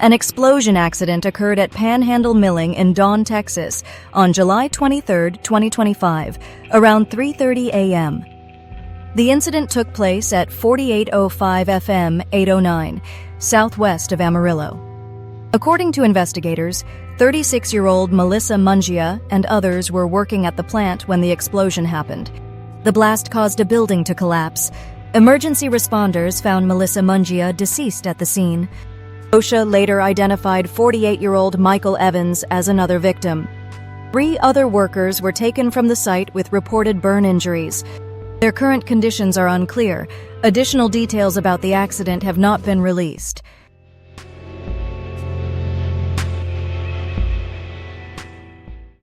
An explosion accident occurred at Panhandle Milling in Dawn, Texas, on July 23, 2025, around 3:30 a.m. The incident took place at 4805 FM 809, southwest of Amarillo. According to investigators, 36-year-old Melissa Mungia and others were working at the plant when the explosion happened. The blast caused a building to collapse. Emergency responders found Melissa Mungia deceased at the scene. OSHA later identified 48-year-old Michael Evans as another victim. 3 other workers were taken from the site with reported burn injuries. Their current conditions are unclear. Additional details about the accident have not been released.